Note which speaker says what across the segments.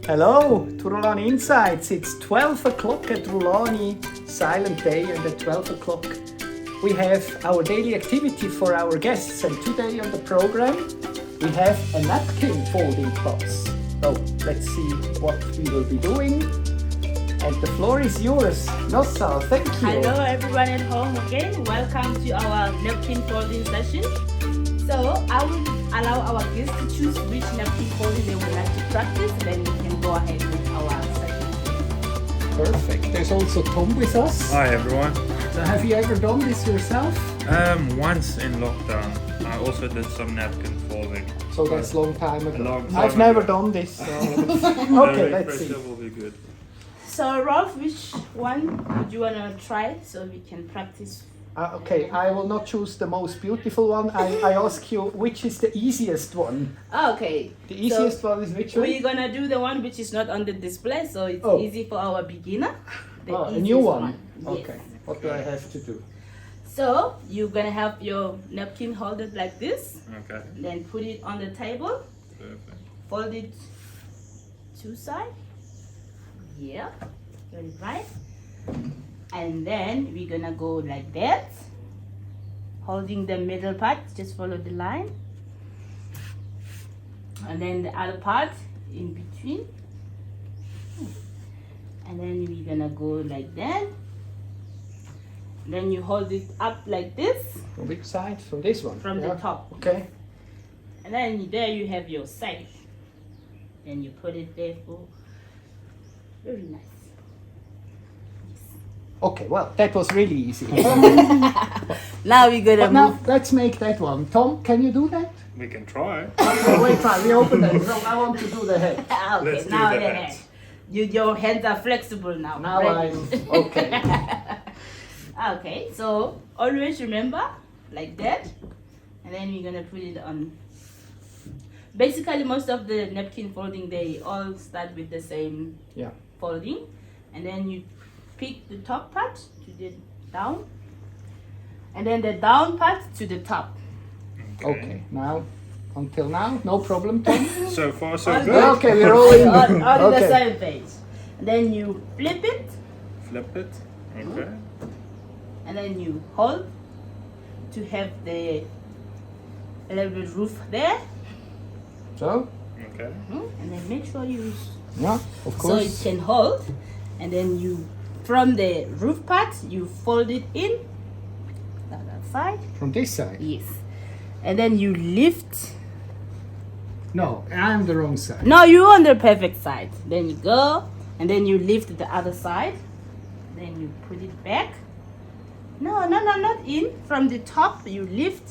Speaker 1: Hello to RHULANI Insights. It's 12 o'clock at RHULANI Silent Day, and at 12 o'clock we have our daily activity for our guests. And today on the program we have a napkin folding class. So let's see what we will be doing. And the floor is yours. Nossa, thank you.
Speaker 2: Hello everyone at home again. Welcome to our napkin folding session. So I will allow our guests to choose which napkin folding they would like to practice, then we can go ahead with our session.
Speaker 1: Perfect. There's also Tom with us.
Speaker 3: Hi everyone.
Speaker 1: So have you ever done this yourself?
Speaker 3: Once in lockdown. I also did some napkin folding.
Speaker 1: So that's a long time ago.
Speaker 3: long time
Speaker 1: I've never
Speaker 3: ago.
Speaker 1: done this. So.
Speaker 3: The
Speaker 1: Okay, let's see.
Speaker 3: refresher will be good.
Speaker 2: So Rolf, which one would you want to try so we can practice?
Speaker 1: Okay, I will not choose the most beautiful one. I ask you, which is the easiest one?
Speaker 2: Okay.
Speaker 1: The easiest one is which one?
Speaker 2: We're gonna do the one which is not on the display, so it's easy for our beginner. The
Speaker 1: Oh, a
Speaker 2: easiest
Speaker 1: new one.
Speaker 2: Yes.
Speaker 1: Okay. What do I have to do?
Speaker 2: So you're gonna have your napkin holded like this,
Speaker 3: Okay.
Speaker 2: then put it on the table,
Speaker 3: Perfect.
Speaker 2: fold it two sides. Yeah, got it right. And then we're gonna go like that, holding the middle part, just follow the line. And then the other part in between. And then we're gonna go like that. Then you hold it up like this
Speaker 1: From which side? From this one?
Speaker 2: from the top.
Speaker 1: Okay.
Speaker 2: And then there you have your safe. Then you put it there for very nice.
Speaker 1: Okay, well, that was really easy.
Speaker 2: Now we're gonna
Speaker 1: But now,
Speaker 2: move.
Speaker 1: let's make that one. Tom, can you do that?
Speaker 3: We can try.
Speaker 1: Okay, wait, fine. We open that. No, I want to do the head.
Speaker 2: Okay,
Speaker 3: Let's do
Speaker 2: now
Speaker 3: the
Speaker 2: the
Speaker 3: hands.
Speaker 2: head. Your hands are flexible now.
Speaker 1: Now
Speaker 2: Ready?
Speaker 1: I'm okay.
Speaker 2: Okay, so always remember like that, and then we're gonna put it on. Basically, most of the napkin folding, they all start with the same
Speaker 1: Yeah.
Speaker 2: folding, and then you pick the top part to the down, and then the down part to the top.
Speaker 1: Okay, now, until now, no problem, Tom.
Speaker 3: So far, so
Speaker 2: All
Speaker 3: good.
Speaker 1: Okay, we're all in.
Speaker 2: On the
Speaker 1: Okay.
Speaker 2: same page. And then you flip it,
Speaker 3: Flip it. Okay.
Speaker 2: and then you hold to have the a little bit roof there.
Speaker 1: So,
Speaker 3: Okay.
Speaker 2: And then make sure you
Speaker 1: yeah, of
Speaker 2: so it
Speaker 1: course.
Speaker 2: can hold, and then you from the roof part you fold it in that side.
Speaker 1: From this side?
Speaker 2: Yes. And then you lift.
Speaker 1: No, I'm the wrong side.
Speaker 2: No, you're on the perfect side. Then you go, and then you lift the other side. Then you put it back. No, not in. From the top, you lift.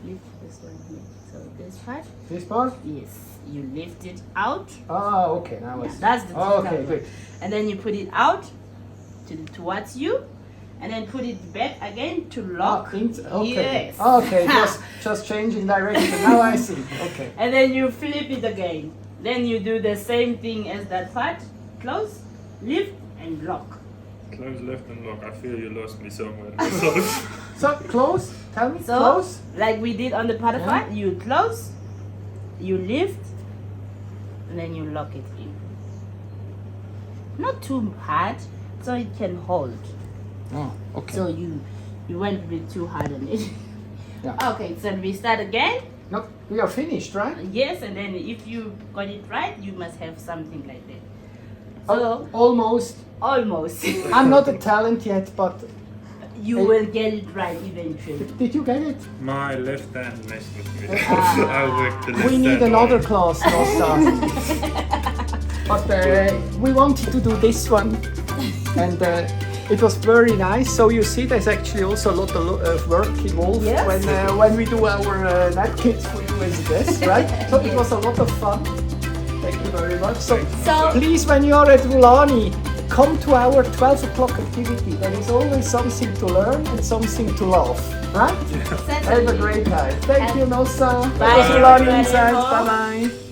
Speaker 2: Lift this one here. So this part,
Speaker 1: This part?
Speaker 2: yes, you lift it out.
Speaker 1: Ah, okay, now I
Speaker 2: Yeah,
Speaker 1: see.
Speaker 2: that's the
Speaker 1: Okay,
Speaker 2: technical
Speaker 1: good.
Speaker 2: part. And then you put it out towards you, and then put it back again to lock.
Speaker 1: Okay.
Speaker 2: Yes.
Speaker 1: Okay, just changing direction. Now I see. Okay.
Speaker 2: And then you flip it again. Then you do the same thing as that part. Close, lift, and lock.
Speaker 3: Close left and lock. I feel you lost me somewhere.
Speaker 1: So, close. Tell me,
Speaker 2: So,
Speaker 1: close.
Speaker 2: like we did on the butterfly, you close, you lift, and then you lock it in. Not too hard, so it can hold.
Speaker 1: Oh, okay.
Speaker 2: So you went a bit too hard on it.
Speaker 1: Yeah.
Speaker 2: Okay, so we start again.
Speaker 1: No, we are finished, right?
Speaker 2: Yes, and then if you got it right, you must have something like that. So
Speaker 1: Almost.
Speaker 2: almost.
Speaker 1: I'm not a talent yet, but
Speaker 2: You will get it right eventually.
Speaker 1: did you get it?
Speaker 3: My left hand messed with me. I worked the left
Speaker 1: We need
Speaker 3: hand
Speaker 1: another
Speaker 3: on.
Speaker 1: class, Nossa. But we wanted to do this one, and it was very nice. So you see, there's actually also a lot of work involved
Speaker 2: Yes.
Speaker 1: when we do our napkins for you as guests, right? So it was a lot of fun. Thank you very much. So please, when you are at RHULANI, come to our 12 o'clock activity. There is always something to learn and something to laugh, right? Have a great time. Thank you, Nossa.
Speaker 2: Bye,
Speaker 1: That was RHULANI
Speaker 2: everybody.
Speaker 1: Insights. Bye bye.